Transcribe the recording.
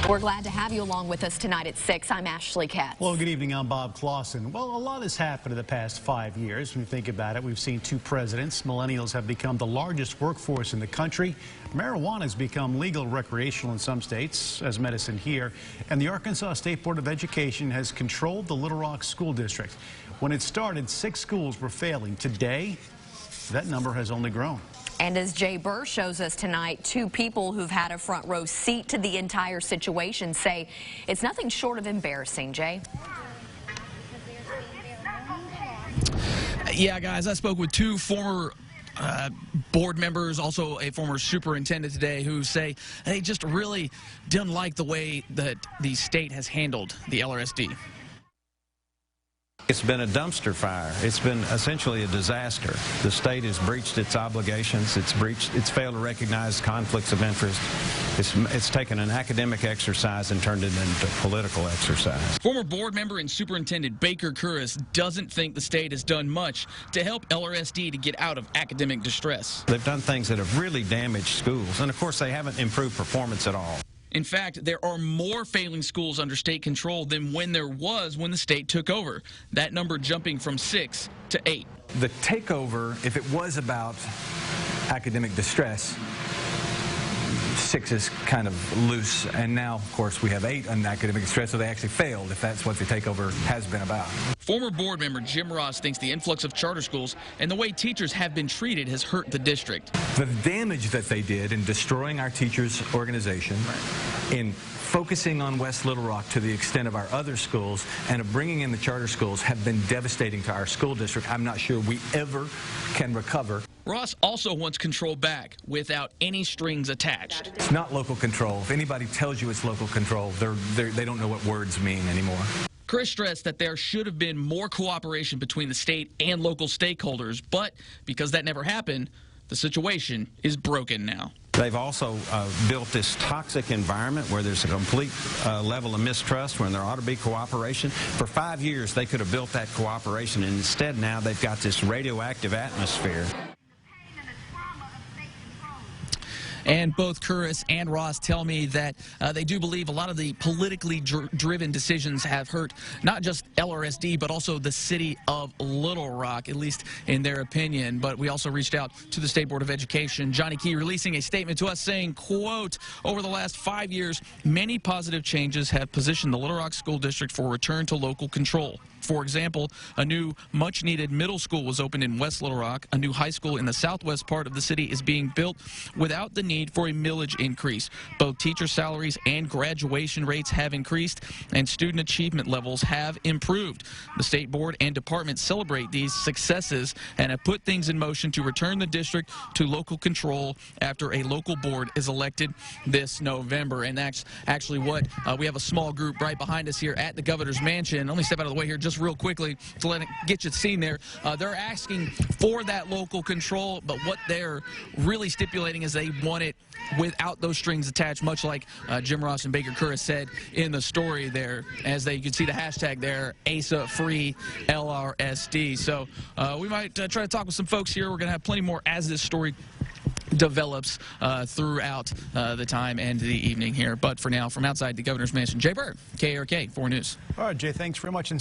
We're glad to have you along with us tonight at 6. I'm Ashley Katz. Well, good evening. I'm Bob Clausen. Well, a lot has happened in the past 5 years. When you think about it, we've seen 2 presidents. Millennials have become the largest workforce in the country. Marijuana has become legal recreational in some states as medicine here. And the Arkansas State Board of Education has controlled the Little Rock School District. When it started, 6 schools were failing. Today, that number has only grown. And as Jay Burr shows us tonight, 2 people who've had a front row seat to the entire situation say it's nothing short of embarrassing. Jay? Yeah, guys, I spoke with 2 former board members, also a former superintendent today, who say they just really didn't like the way that the state has handled the LRSD. It's been a dumpster fire. It's been essentially a disaster. The state has breached its obligations. It's failed to recognize conflicts of interest. It's taken an academic exercise and turned it into a political exercise. Former board member and superintendent Baker Curris doesn't think the state has done much to help LRSD to get out of academic distress. They've done things that have really damaged schools, and of course they haven't improved performance at all. In fact, there are more failing schools under state control than when the state took over. That number jumping from 6 to 8. The takeover, if it was about academic distress, 6 is kind of loose, and now, of course, we have 8 on academic distress, so they actually failed, if that's what the takeover has been about. Former board member Jim Ross thinks the influx of charter schools and the way teachers have been treated has hurt the district. The damage that they did in destroying our teachers' organization, in focusing on West Little Rock to the extent of our other schools, and of bringing in the charter schools have been devastating to our school district. I'm not sure we ever can recover. Ross also wants control back without any strings attached. It's not local control. If anybody tells you it's local control, they don't know what words mean anymore. Chris stressed that there should have been more cooperation between the state and local stakeholders, but because that never happened, the situation is broken now. They've also built this toxic environment where there's a complete level of mistrust when there ought to be cooperation. For 5 years, they could have built that cooperation, and instead now they've got this radioactive atmosphere. And both Curris and Ross tell me that they do believe a lot of the politically driven decisions have hurt not just LRSD, but also the city of Little Rock, at least in their opinion. But we also reached out to the State Board of Education. Johnny Key releasing a statement to us saying, quote, over the last 5 years, many positive changes have positioned the Little Rock School District for return to local control. For example, a new much-needed middle school was opened in West Little Rock. A new high school in the southwest part of the city is being built without the need for a millage increase. Both teacher salaries and graduation rates have increased, and student achievement levels have improved. The state board and department celebrate these successes and have put things in motion to return the district to local control after a local board is elected this November. And that's actually what we have a small group right behind us here at the governor's mansion. Let me step out of the way here just real quickly to let it get you seen there. They're asking for that local control, but what they're really stipulating is they want it without those strings attached, much like Jim Ross and Baker Curris said in the story there, as you can see the hashtag there, ASA free LRSD. So we might try to talk with some folks here. We're going to have plenty more as this story develops throughout the time and the evening here. But for now, from outside the governor's mansion, Jay Burr, KRK 4 News. All right, Jay, thanks very much.